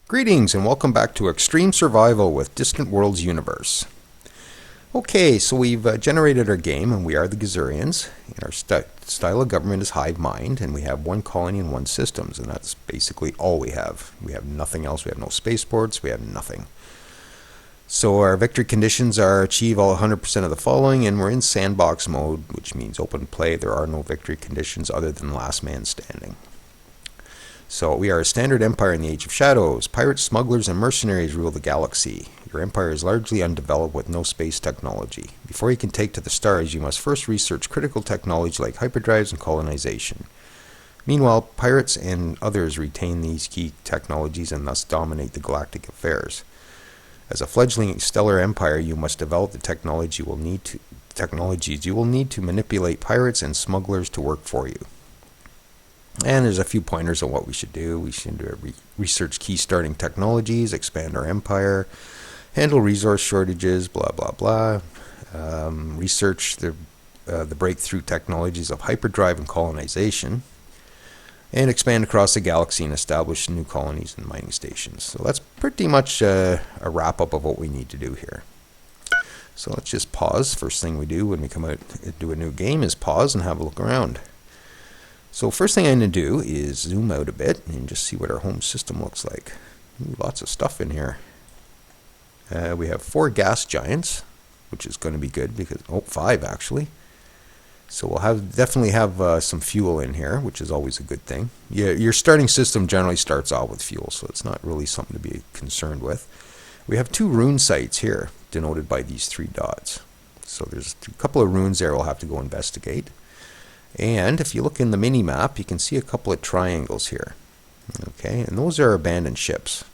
Greetings and welcome back to Extreme Survival with Distant Worlds Universe. Okay, so we've generated our game and we are the Gizureans. And our style of government is hive mind, and we have one colony and one systems, and that's basically all we have. We have nothing else. We have no spaceports. We have nothing. So our victory conditions are achieve all 100% of the following, and we're in sandbox mode, which means open play. There are no victory conditions other than last man standing. So we are a standard empire in the Age of Shadows. Pirates, smugglers, and mercenaries rule the galaxy. Your empire is largely undeveloped with no space technology. Before you can take to the stars, you must first research critical technology like hyperdrives and colonization. Meanwhile, pirates and others retain these key technologies and thus dominate the galactic affairs. As a fledgling stellar empire, you must develop the technologies you will need to manipulate pirates and smugglers to work for you. And there's a few pointers on what we should do. We should research key starting technologies, expand our empire, handle resource shortages, blah, blah, blah. Research the breakthrough technologies of hyperdrive and colonization. And expand across the galaxy and establish new colonies and mining stations. So that's pretty much a wrap-up of what we need to do here. So let's just pause. First thing we do when we come out and do a new game is pause and have a look around. So first thing I'm going to do is zoom out a bit and just see what our home system looks like. Ooh, lots of stuff in here. We have 4 gas giants, which is going to be good because 5 actually. So we'll definitely have some fuel in here, which is always a good thing. Your starting system generally starts off with fuel, so it's not really something to be concerned with. We have 2 rune sites here, denoted by these 3 dots. So there's a couple of runes there we'll have to go investigate. And if you look in the mini map, you can see a couple of triangles here. Okay, and those are abandoned ships.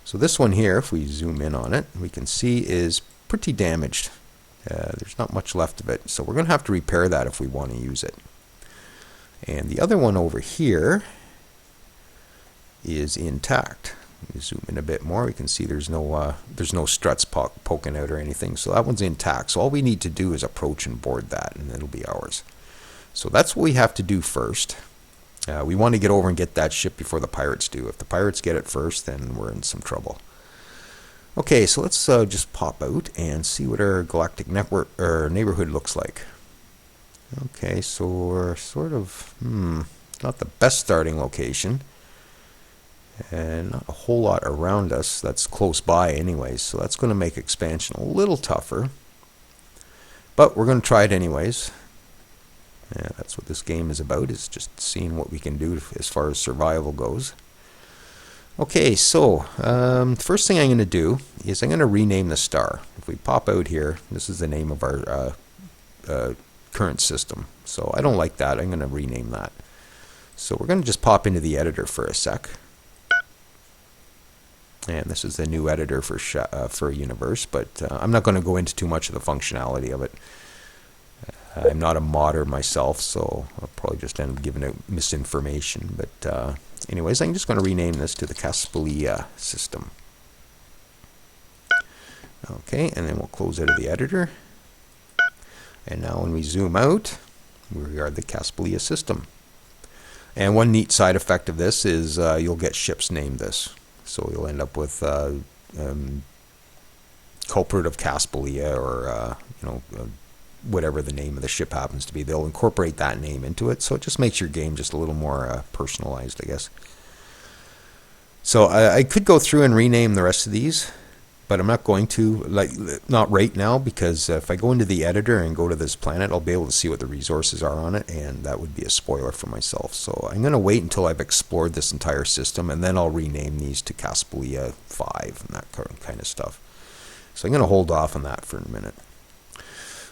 So this one here, if we zoom in on it, we can see is pretty damaged. There's not much left of it, so we're going to have to repair that if we want to use it. And the other one over here is intact. We zoom in a bit more, we can see there's no struts poking out or anything, so that one's intact. So all we need to do is approach and board that, and it'll be ours. So that's what we have to do first. We want to get over and get that ship before the pirates do. If the pirates get it first, then we're in some trouble. Okay, so let's just pop out and see what our galactic network or neighborhood looks like. Okay, so we're sort of not the best starting location, and not a whole lot around us that's close by anyways. So that's going to make expansion a little tougher, but we're going to try it anyways. Yeah, that's what this game is about, is just seeing what we can do as far as survival goes. Okay, so first thing I'm going to do is I'm going to rename the star. If we pop out here, this is the name of our current system. So I don't like that. I'm going to rename that. So we're going to just pop into the editor for a sec. And this is the new editor for Universe, but I'm not going to go into too much of the functionality of it. I'm not a modder myself, so I'll probably just end up giving out misinformation. But anyways, I'm just going to rename this to the Caspelia system. Okay, and then we'll close out of the editor. And now when we zoom out, we are the Caspelia system. And one neat side effect of this is you'll get ships named this. So you'll end up with Culprit of Caspelia, or whatever the name of the ship happens to be. They'll incorporate that name into it, so it just makes your game just a little more personalized, I guess. So I could go through and rename the rest of these, but I'm not going to, not right now, because if I go into the editor and go to this planet, I'll be able to see what the resources are on it, and that would be a spoiler for myself. So I'm going to wait until I've explored this entire system, and then I'll rename these to Caspelia 5 and that kind of stuff. So I'm going to hold off on that for a minute.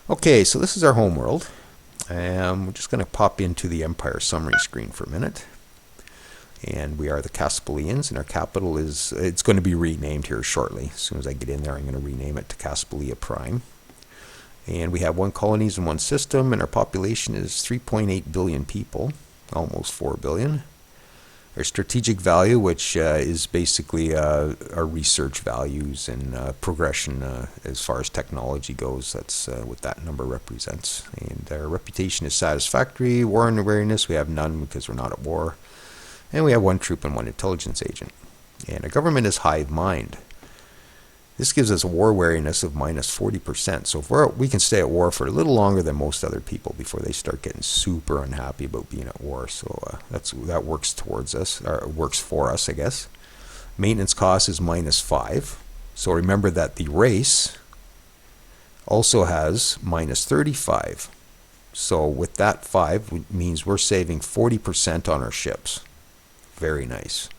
Okay, so this is our homeworld. We're just going to pop into the Empire summary screen for a minute. And we are the Caspelians, and our capital is, it's going to be renamed here shortly. As soon as I get in there, I'm going to rename it to Caspelia Prime. And we have 1 colonies and 1 system, and our population is 3.8 billion people, almost 4 billion. Our strategic value, which is basically our research values and progression as far as technology goes. That's what that number represents. And our reputation is satisfactory. War and awareness, we have none because we're not at war. And we have 1 troop and 1 intelligence agent. And a government is hive mind. This gives us a war wariness of minus 40%. So if we can stay at war for a little longer than most other people before they start getting super unhappy about being at war. So that works towards us, or works for us, I guess. Maintenance cost is minus 5. So remember that the race also has minus 35. So with that 5, it means we're saving 40% on our ships. Very nice.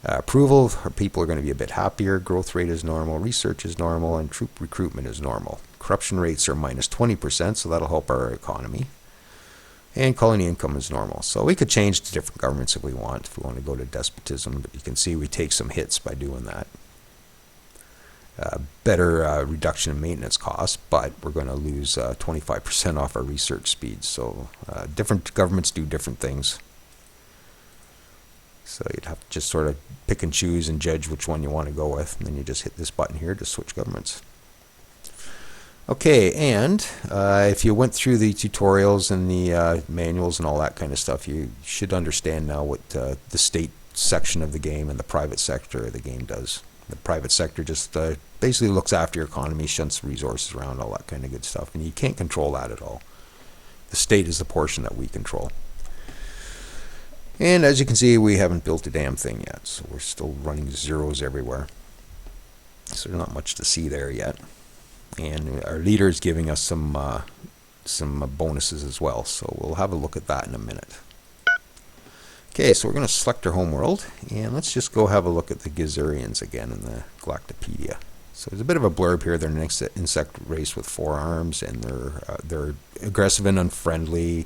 Approval, our people are going to be a bit happier. Growth rate is normal. Research is normal. And troop recruitment is normal. Corruption rates are minus 20%, so that'll help our economy. And colony income is normal. So we could change to different governments if we want to go to despotism. But you can see we take some hits by doing that. Better reduction in maintenance costs, but we're going to lose 25% off our research speeds. So different governments do different things. So you'd have to just sort of pick and choose and judge which one you want to go with. And then you just hit this button here to switch governments. Okay, and if you went through the tutorials and the manuals and all that kind of stuff, you should understand now what the state section of the game and the private sector of the game does. The private sector just basically looks after your economy, shunts resources around, all that kind of good stuff. And you can't control that at all. The state is the portion that we control. And as you can see, we haven't built a damn thing yet. So we're still running zeros everywhere. So there's not much to see there yet. And our leader is giving us some bonuses as well. So we'll have a look at that in a minute. Okay, so we're going to select our homeworld. And let's just go have a look at the Gizureans again in the Galactopedia. So there's a bit of a blurb here. They're an insect race with 4 arms. And they're aggressive and unfriendly.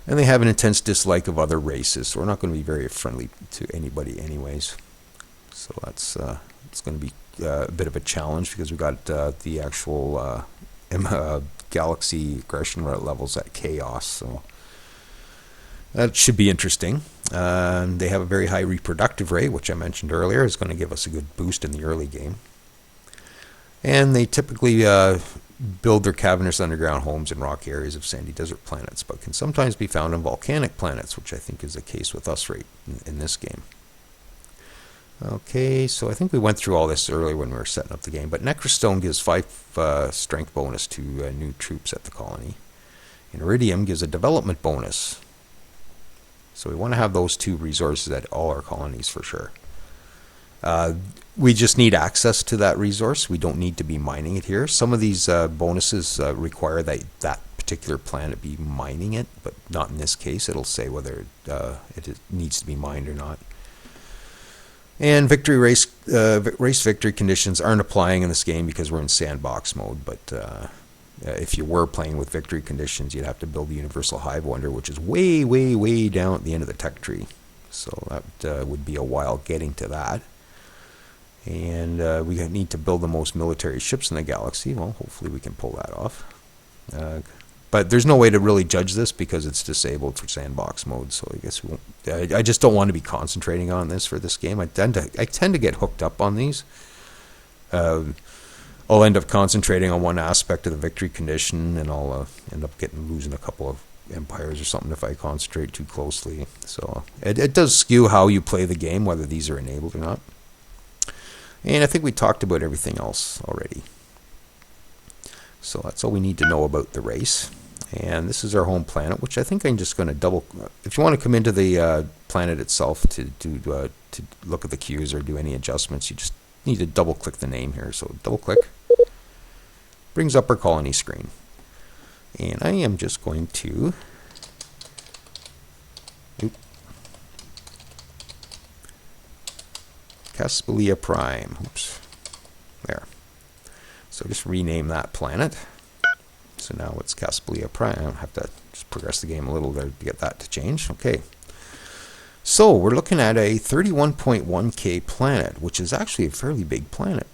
And they have an intense dislike of other races, so we're not going to be very friendly to anybody anyways. So that's it's going to be a bit of a challenge because we've got the actual galaxy aggression levels at chaos. So that should be interesting. They have a very high reproductive rate, which I mentioned earlier, is going to give us a good boost in the early game. And they typically build their cavernous underground homes in rocky areas of sandy desert planets, but can sometimes be found on volcanic planets, which I think is the case with us right in this game. Okay, so I think we went through all this earlier when we were setting up the game, but Necrostone gives 5 strength bonus to new troops at the colony. And Iridium gives a development bonus. So we want to have those 2 resources at all our colonies for sure. We just need access to that resource. We don't need to be mining it here. Some of these bonuses require that particular planet be mining it, but not in this case. It'll say whether it needs to be mined or not. And race victory conditions aren't applying in this game because we're in sandbox mode, but if you were playing with victory conditions, you'd have to build the Universal Hive Wonder, which is way, way, way down at the end of the tech tree. So that would be a while getting to that. And we need to build the most military ships in the galaxy. Well, hopefully we can pull that off. But there's no way to really judge this because it's disabled for sandbox mode. So I guess we won't. I just don't want to be concentrating on this for this game. I tend to get hooked up on these. I'll end up concentrating on one aspect of the victory condition, and I'll end up losing a couple of empires or something if I concentrate too closely. So it does skew how you play the game, whether these are enabled or not. And I think we talked about everything else already. So that's all we need to know about the race. And this is our home planet, which I think I'm just going to double... If you want to come into the planet itself to look at the cues or do any adjustments, you just need to double-click the name here. So double-click. Brings up our colony screen. And I am just going to... Caspelia Prime. Oops. There. So just rename that planet. So now it's Caspelia Prime. I have to just progress the game a little there to get that to change. Okay. So we're looking at a 31.1K planet, which is actually a fairly big planet,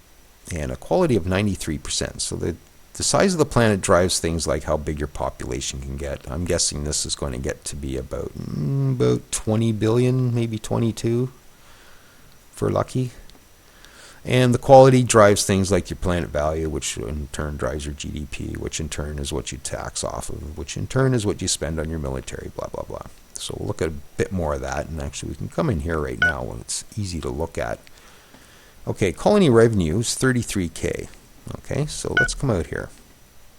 and a quality of 93%. So the size of the planet drives things like how big your population can get. I'm guessing this is going to get to be about 20 billion, maybe 22. For lucky. And the quality drives things like your planet value, which in turn drives your GDP, which in turn is what you tax off of, which in turn is what you spend on your military, blah, blah, blah. So we'll look at a bit more of that, and actually we can come in here right now when it's easy to look at. Okay, colony revenue is 33K. Okay, so let's come out here.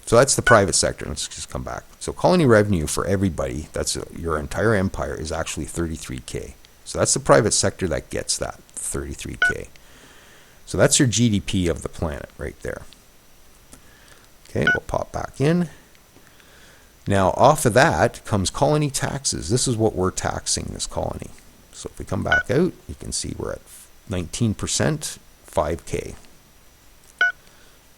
So that's the private sector. Let's just come back. So colony revenue for everybody, that's your entire empire, is actually 33K. So that's the private sector that gets that, 33K. So that's your GDP of the planet right there. Okay, we'll pop back in. Now, off of that comes colony taxes. This is what we're taxing this colony. So if we come back out, you can see we're at 19%, 5K.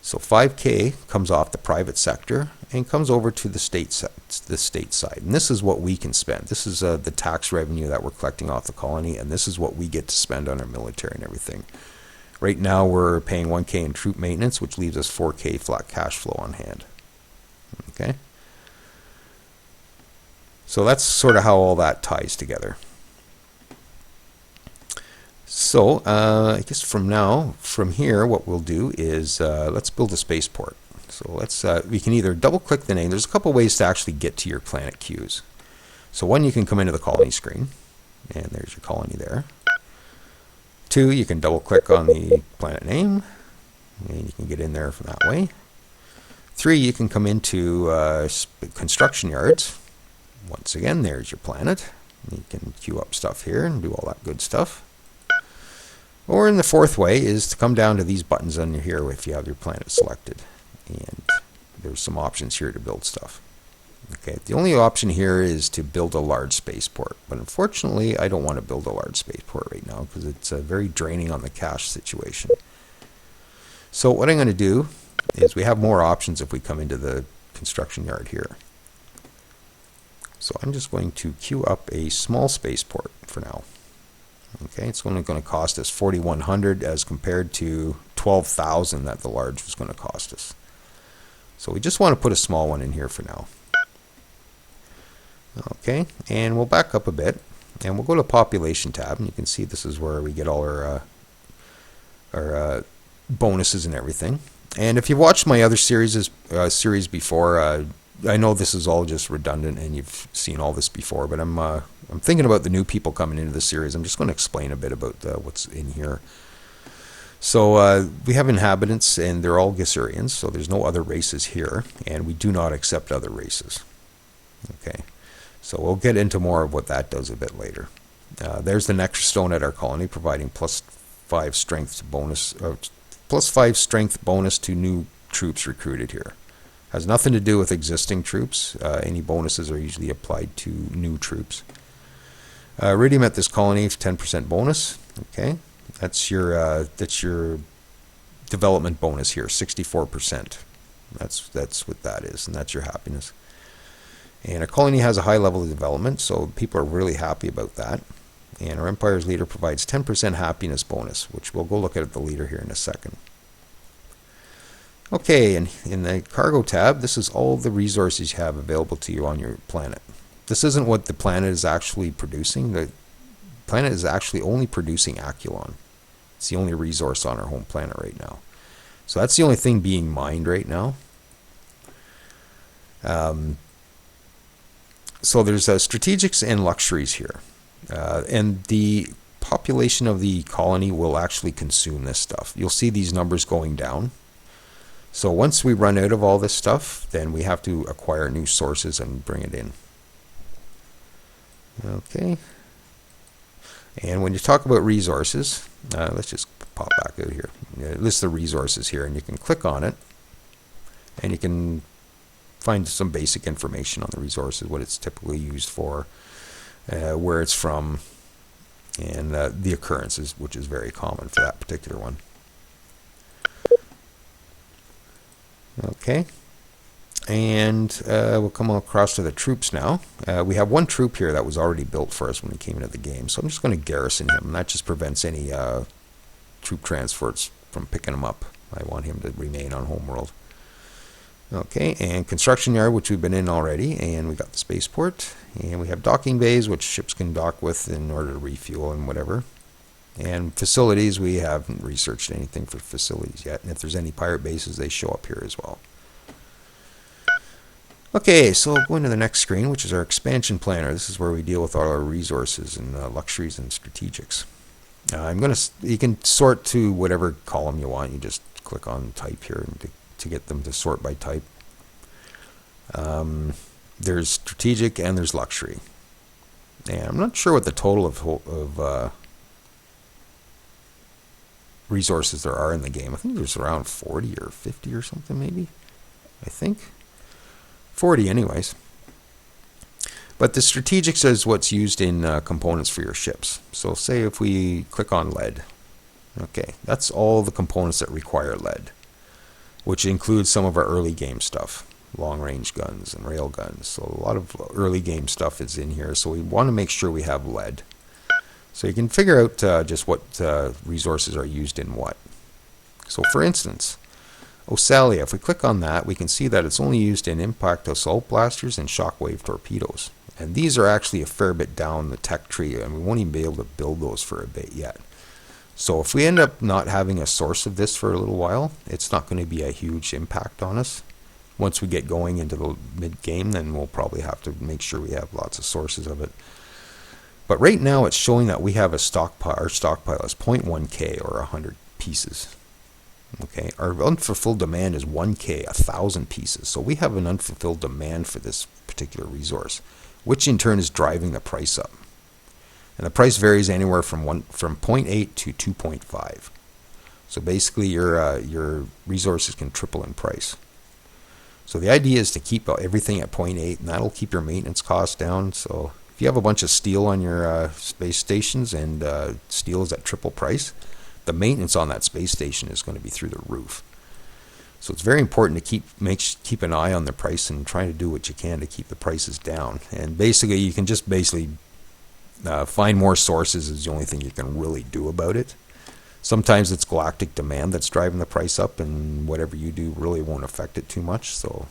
So 5K comes off the private sector and comes over to the state side. And this is what we can spend. This is the tax revenue that we're collecting off the colony, and this is what we get to spend on our military and everything. Right now we're paying 1K in troop maintenance, which leaves us 4K flat cash flow on hand. Okay. So that's sort of how all that ties together. So I guess from here, what we'll do is let's build a spaceport. So we can either double click the name. There's a couple ways to actually get to your planet queues. So one, you can come into the colony screen, and there's your colony there. Two, you can double click on the planet name, and you can get in there from that way. Three, you can come into construction yards. Once again, there's your planet. You can queue up stuff here and do all that good stuff. Or in the fourth way is to come down to these buttons under here if you have your planet selected. And there's some options here to build stuff. Okay, the only option here is to build a large spaceport. But unfortunately, I don't want to build a large spaceport right now because it's very draining on the cash situation. So what I'm going to do is we have more options if we come into the construction yard here. So I'm just going to queue up a small spaceport for now. Okay, it's only going to cost us 4,100 as compared to 12,000 that the large was going to cost us. So we just want to put a small one in here for now. Okay, and we'll back up a bit, and we'll go to Population tab, and you can see this is where we get all our bonuses and everything. And if you've watched my other series before, I know this is all just redundant, and you've seen all this before, but I'm thinking about the new people coming into the series. I'm just going to explain a bit about what's in here. So we have inhabitants, and they're all Gizureans, so there's no other races here, and we do not accept other races. Okay, so we'll get into more of what that does a bit later. There's the Nectar Stone at our colony, providing +5 strength bonus, +5 strength bonus to new troops recruited here. Has nothing to do with existing troops. Any bonuses are usually applied to new troops. Iridium at this colony, 10% bonus. Okay, that's your development bonus here, 64%. That's what that is, and that's your happiness. And our colony has a high level of development, so people are really happy about that. And our empire's leader provides 10% happiness bonus, which we'll go look at the leader here in a second. Okay, and in the cargo tab, this is all the resources you have available to you on your planet. This isn't what the planet is actually producing. The planet is actually only producing Aculon. It's the only resource on our home planet right now. So that's the only thing being mined right now. So there's strategics and luxuries here. And the population of the colony will actually consume this stuff. You'll see these numbers going down. So once we run out of all this stuff, then we have to acquire new sources and bring it in. Okay. And when you talk about resources, let's just pop back out here. List the resources here, and you can click on it, and you can find some basic information on the resources, what it's typically used for, where it's from, and the occurrences, which is very common for that particular one. Okay, and we'll come across to the troops now. We have one troop here that was already built for us when we came into the game, so I'm just going to garrison him, and that just prevents any troop transfers from picking him up. I want him to remain on homeworld. Okay, and construction yard, which we've been in already, and we got the spaceport, and we have docking bays, which ships can dock with in order to refuel and whatever. And facilities, we haven't researched anything for facilities yet, and if there's any pirate bases, they show up here as well. Okay, so going to the next screen, which is our expansion planner. This is where we deal with all our resources and luxuries and strategics. You can sort to whatever column you want. You just click on type here to get them to sort by type. There's strategic and there's luxury. And I'm not sure what the total of resources there are in the game. I think there's around 40 or 50 or something maybe. I think 40 anyways. But the strategics is what's used in components for your ships. So say if we click on lead. Okay, that's all the components that require lead, which includes some of our early game stuff. Long-range guns and rail guns. So a lot of early game stuff is in here. So we want to make sure we have lead. So you can figure out just what resources are used in what. So for instance, Osalia, if we click on that, we can see that it's only used in impact assault blasters and shockwave torpedoes. And these are actually a fair bit down the tech tree, and we won't even be able to build those for a bit yet. So if we end up not having a source of this for a little while, it's not going to be a huge impact on us. Once we get going into the mid-game, then we'll probably have to make sure we have lots of sources of it. But right now it's showing that we have a stockpile. Our stockpile is 0.1k or 100 pieces. Okay, our unfulfilled demand is 1k, 1,000 pieces. So we have an unfulfilled demand for this particular resource, which in turn is driving the price up. And the price varies anywhere from 0.8 to 2.5. So basically your resources can triple in price. So the idea is to keep everything at 0.8, and that'll keep your maintenance costs down. So if you have a bunch of steel on your space stations and steel is at triple price, the maintenance on that space station is going to be through the roof. So it's very important to keep an eye on the price and try to do what you can to keep the prices down. And basically, you can just find more sources is the only thing you can really do about it. Sometimes it's galactic demand that's driving the price up, and whatever you do really won't affect it too much. So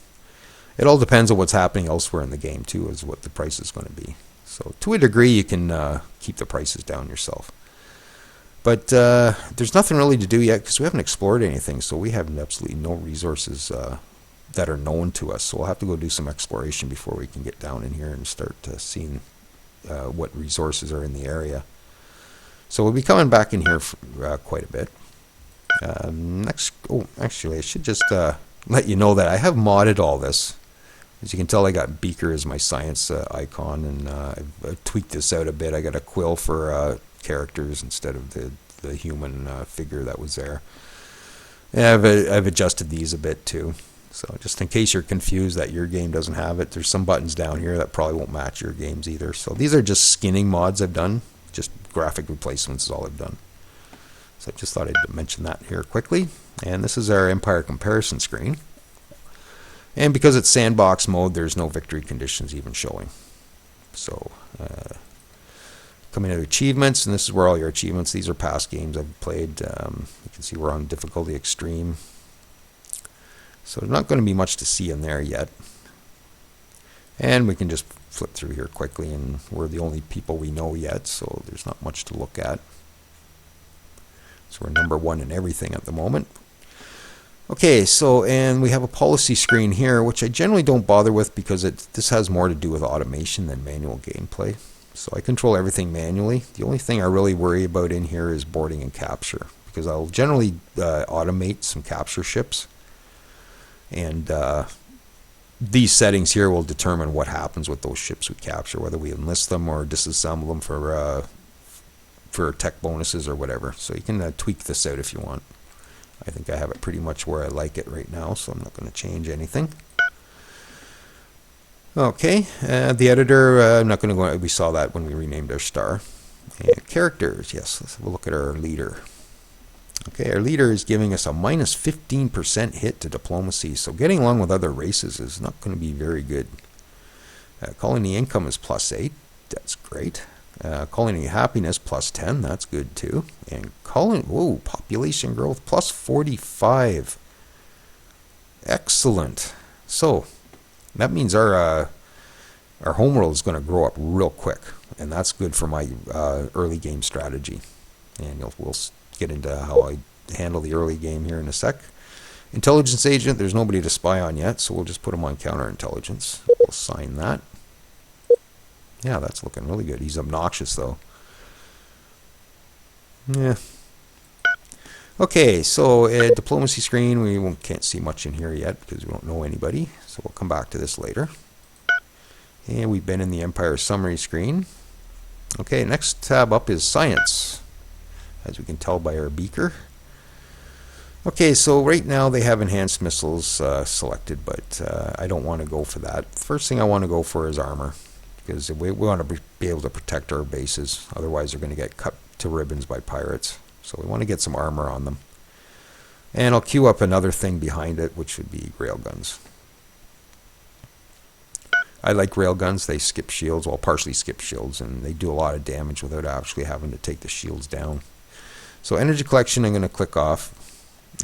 it all depends on what's happening elsewhere in the game too, is what the price is going to be. So to a degree, you can keep the prices down yourself. But there's nothing really to do yet because we haven't explored anything, so we have absolutely no resources that are known to us. So we'll have to go do some exploration before we can get down in here and start seeing what resources are in the area. So we'll be coming back in here for quite a bit. Actually, I should just let you know that I have modded all this. As you can tell, I got Beaker as my science icon, and I've tweaked this out a bit. I got a quill for characters instead of the human figure that was there. And I've adjusted these a bit too. So just in case you're confused that your game doesn't have it, there's some buttons down here that probably won't match your games either. So these are just skinning mods I've done. Just graphic replacements is all I've done. So I just thought I'd mention that here quickly. And this is our Empire comparison screen. And because it's sandbox mode, there's no victory conditions even showing. So coming to achievements, and this is where all your achievements, these are past games I've played. You can see we're on difficulty extreme. So there's not going to be much to see in there yet. And we can just flip through here quickly, and we're the only people we know yet, so there's not much to look at. So we're number one in everything at the moment. Okay, so and we have a policy screen here, which I generally don't bother with because this has more to do with automation than manual gameplay. So I control everything manually. The only thing I really worry about in here is boarding and capture, because I'll generally automate some capture ships. And these settings here will determine what happens with those ships we capture, whether we enlist them or disassemble them for tech bonuses or whatever. So you can tweak this out if you want. I think I have it pretty much where I like it right now, so I'm not going to change anything. Okay, the editor, I'm not going to go, we saw that when we renamed our star. And characters, yes, let's have a look at our leader. Okay, our leader is giving us a minus 15% hit to diplomacy, so getting along with other races is not going to be very good. Colony income is +8, that's great. Colony happiness +10, that's good too. And population growth +45. Excellent. So that means our homeworld is going to grow up real quick, and that's good for my early game strategy. And we'll get into how I handle the early game here in a sec. Intelligence agent, there's nobody to spy on yet, so we'll just put him on counterintelligence. We'll assign that. Yeah, that's looking really good. He's obnoxious, though. Yeah. Okay, so diplomacy screen, we can't see much in here yet because we don't know anybody, so we'll come back to this later. And we've been in the Empire summary screen. Okay, next tab up is science, as we can tell by our beaker. Okay, so right now they have enhanced missiles selected, but I don't want to go for that. First thing I want to go for is armor, because we want to be able to protect our bases. Otherwise, they're going to get cut to ribbons by pirates. So we want to get some armor on them. And I'll queue up another thing behind it, which would be railguns. I like railguns. They skip shields, well, partially skip shields, and they do a lot of damage without actually having to take the shields down. So energy collection, I'm going to click off.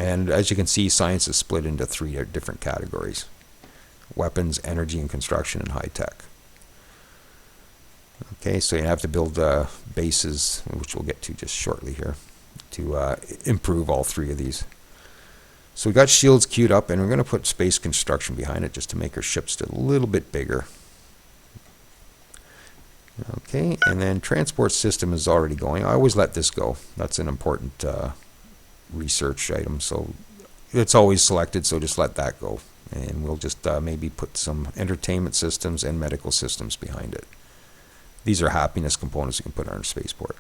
And as you can see, science is split into 3 different categories: weapons, energy and construction, and high tech. Okay, so you have to build bases, which we'll get to just shortly here, to improve all 3 of these. So we got shields queued up, and we're going to put space construction behind it just to make our ships a little bit bigger. Okay, and then transport system is already going. I always let this go. That's an important research item, so it's always selected, so just let that go. And we'll just maybe put some entertainment systems and medical systems behind it. These are happiness components you can put on our spaceport.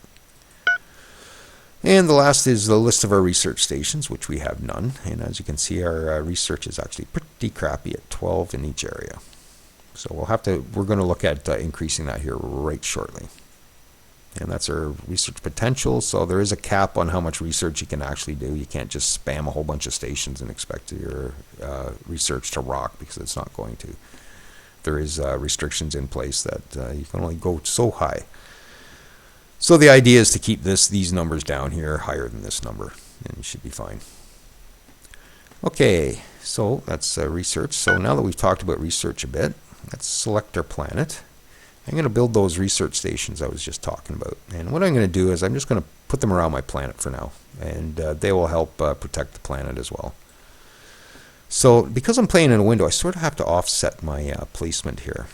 And the last is the list of our research stations, which we have none. And as you can see, our research is actually pretty crappy at 12 in each area. So we're going to look at increasing that here right shortly. And that's our research potential. So there is a cap on how much research you can actually do. You can't just spam a whole bunch of stations and expect your research to rock, because it's not going to. There is restrictions in place that you can only go so high. So the idea is to keep these numbers down here higher than this number, and you should be fine. Okay, so that's research. So now that we've talked about research a bit, let's select our planet. I'm going to build those research stations I was just talking about. And what I'm going to do is I'm just going to put them around my planet for now, and they will help protect the planet as well. So because I'm playing in a window, I sort of have to offset my placement here.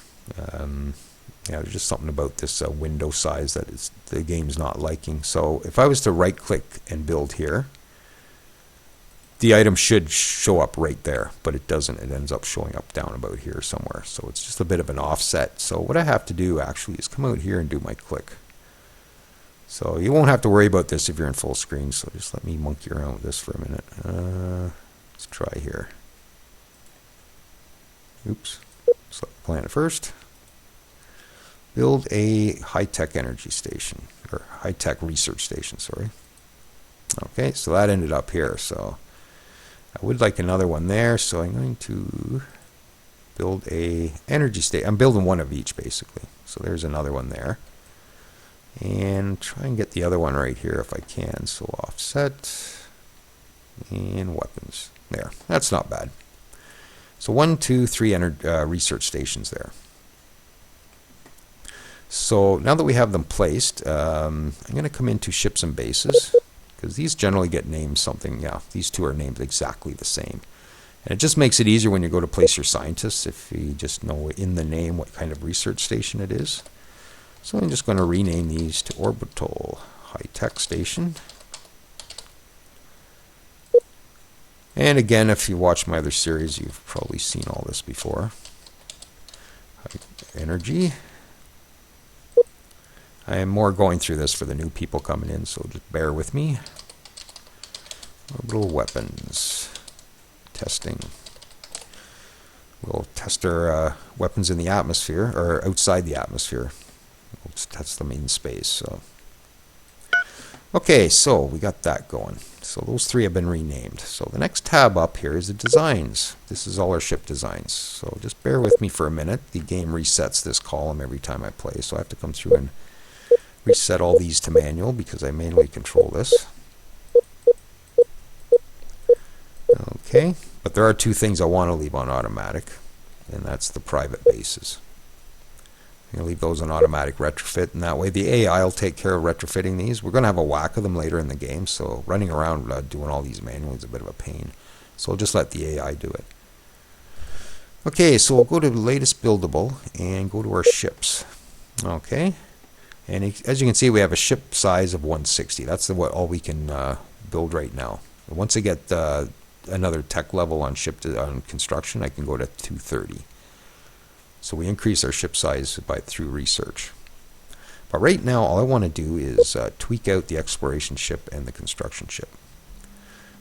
There's just something about this window size that the game's not liking. So if I was to right click and build here, the item should show up right there, but it doesn't. It ends up showing up down about here somewhere. So it's just a bit of an offset. So what I have to do actually is come out here and do my click. So you won't have to worry about this if you're in full screen. So just let me monkey around with this for a minute. Let's try here. Oops. Select planet first. Build a high-tech energy station, or high-tech research station, sorry. Okay, so that ended up here. So I would like another one there, so I'm going to build a energy station. I'm building one of each, basically. So there's another one there. And try and get the other one right here if I can. So offset and weapons. There, that's not bad. So 1, 2, 3 research stations there. So now that we have them placed, I'm going to come into ships and bases, because these generally get named something. Yeah, these 2 are named exactly the same. And it just makes it easier when you go to place your scientists if you just know in the name what kind of research station it is. So I'm just going to rename these to Orbital High-Tech Station. And again, if you watch my other series, you've probably seen all this before. Energy. I am more going through this for the new people coming in, so just bear with me. Orbital weapons. Testing. We'll test our weapons in the atmosphere, or outside the atmosphere. We'll test them in space. So, okay, so we got that going. So those 3 have been renamed. So the next tab up here is the designs. This is all our ship designs. So just bear with me for a minute. The game resets this column every time I play, so I have to come through and reset all these to manual because I manually control this. Okay, but there are 2 things I want to leave on automatic, and that's the private bases. I'm going to leave those on automatic retrofit, and that way the AI will take care of retrofitting these. We're going to have a whack of them later in the game, so running around doing all these manually is a bit of a pain. So I'll just let the AI do it. Okay, so we'll go to the latest buildable and go to our ships. Okay, and as you can see, we have a ship size of 160. That's all we can build right now. Once I get another tech level on on construction, I can go to 230. So we increase our ship size through research. But right now, all I want to do is tweak out the exploration ship and the construction ship.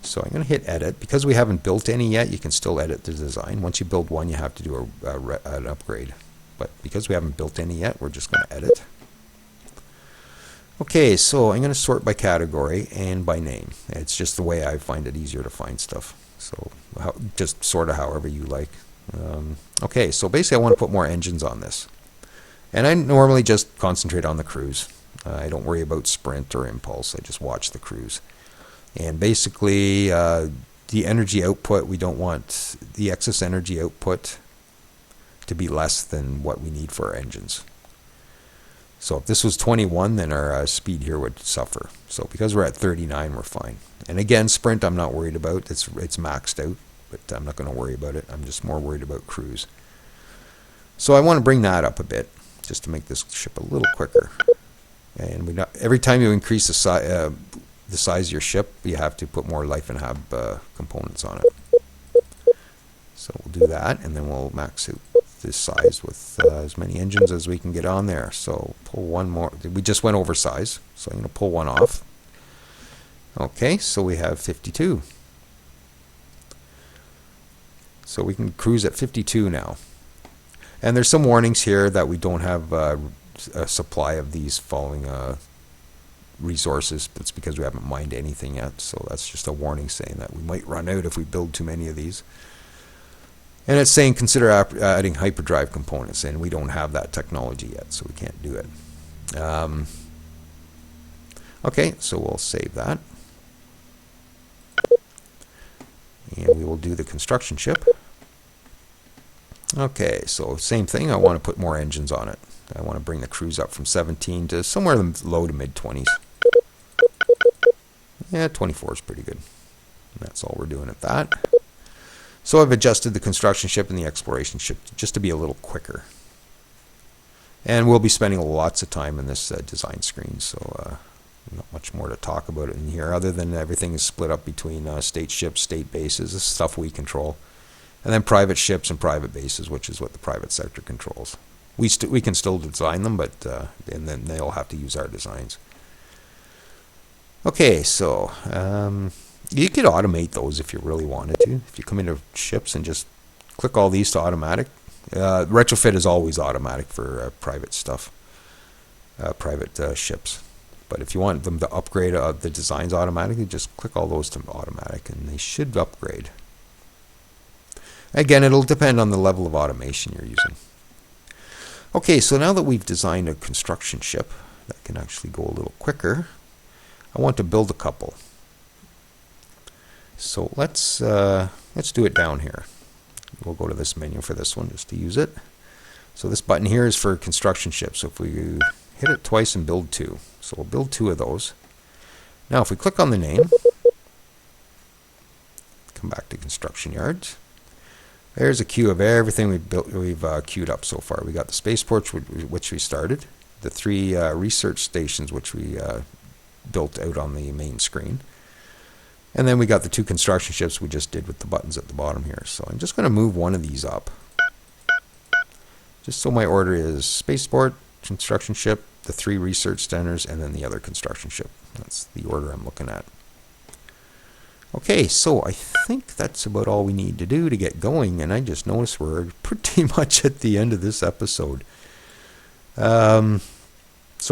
So I'm going to hit edit. Because we haven't built any yet, you can still edit the design. Once you build one, you have to do an upgrade. But because we haven't built any yet, we're just going to edit. Okay, so I'm going to sort by category and by name. It's just the way I find it easier to find stuff. So just sort of however you like. Okay, so basically I want to put more engines on this. And I normally just concentrate on the cruise. I don't worry about sprint or impulse. I just watch the cruise. And basically, the energy output, we don't want the excess energy output to be less than what we need for our engines. So if this was 21, then our speed here would suffer. So because we're at 39, we're fine. And again, sprint I'm not worried about. It's maxed out, but I'm not going to worry about it. I'm just more worried about cruise. So I want to bring that up a bit, just to make this ship a little quicker. And every time you increase the size of your ship, you have to put more life and hab components on it. So we'll do that, and then we'll max out this size with as many engines as we can get on there. So pull one more. We just went over size, so I'm going to pull one off. Okay, so we have 52. So we can cruise at 52 now. And there's some warnings here that we don't have a supply of these following resources. It's because we haven't mined anything yet. So that's just a warning saying that we might run out if we build too many of these. And it's saying consider adding hyperdrive components, and we don't have that technology yet, so we can't do it. Okay, so we'll save that. And we will do the construction ship. Okay, so same thing. I want to put more engines on it. I want to bring the cruise up from 17 to somewhere in the low to mid 20s. Yeah, 24 is pretty good. And that's all we're doing at that. So I've adjusted the construction ship and the exploration ship just to be a little quicker. And we'll be spending lots of time in this design screen, so not much more to talk about in here other than everything is split up between state ships, state bases, this is stuff we control, and then private ships and private bases, which is what the private sector controls. We can still design them, but and then they'll have to use our designs. Okay, so you could automate those if you really wanted to. If you come into ships and just click all these to automatic. Retrofit is always automatic for private stuff, private ships. But if you want them to upgrade the designs automatically, just click all those to automatic and they should upgrade. Again, it'll depend on the level of automation you're using. Okay, so now that we've designed a construction ship that can actually go a little quicker, I want to build a couple. So let's do it down here. We'll go to this menu for this one just to use it. So this button here is for construction ships. So if we hit it twice and build two. So we'll build two of those. Now if we click on the name, come back to construction yards. There's a queue of everything we've queued up so far. We got the spaceports, which we started, the 3 research stations, which we built out on the main screen. And then we got the 2 construction ships we just did with the buttons at the bottom here. So I'm just going to move one of these up. Just so my order is spaceport, construction ship, the 3 research centers, and then the other construction ship. That's the order I'm looking at. Okay, so I think that's about all we need to do to get going. And I just noticed we're pretty much at the end of this episode. So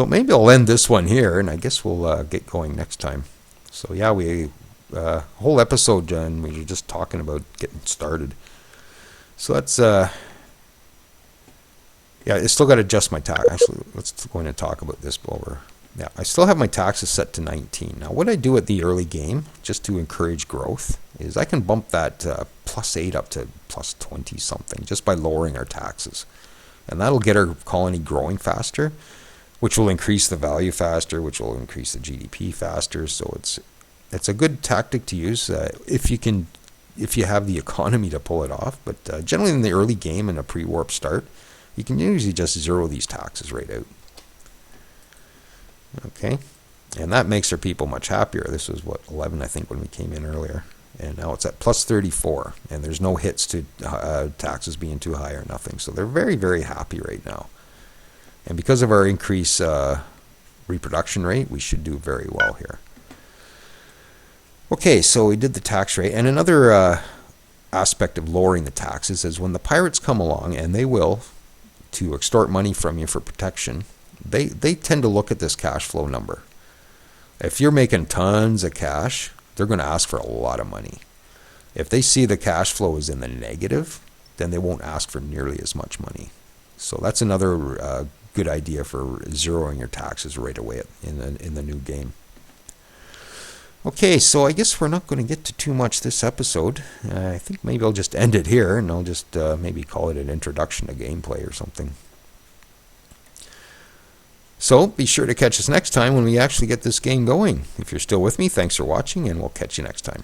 maybe I'll end this one here, and I guess we'll get going next time. So yeah, we whole episode done. We were just talking about getting started. So that's yeah, I still got to adjust my tax. Actually, let's go in and talk about this while we're. Yeah, I still have my taxes set to 19. Now, what I do at the early game, just to encourage growth, is I can bump that +8 up to +20 something just by lowering our taxes, and that'll get our colony growing faster, which will increase the value faster, which will increase the GDP faster. So it's a good tactic to use if you can if you have the economy to pull it off. But generally in the early game in a pre-warp start, you can usually just zero these taxes right out. Okay, and that makes our people much happier. This was, what, 11, I think, when we came in earlier. And now it's at plus 34, and there's no hits to taxes being too high or nothing. So they're very, very happy right now. And because of our increased reproduction rate, we should do very well here. Okay, so we did the tax rate. And another aspect of lowering the taxes is when the pirates come along, and they will, to extort money from you for protection, they tend to look at this cash flow number. If you're making tons of cash, they're going to ask for a lot of money. If they see the cash flow is in the negative, then they won't ask for nearly as much money. So that's another good idea for zeroing your taxes right away in the new game. Okay, so I guess we're not going to get to too much this episode. I think maybe I'll just end it here, and I'll just maybe call it an introduction to gameplay or something. So be sure to catch us next time when we actually get this game going. If you're still with me, thanks for watching, and we'll catch you next time.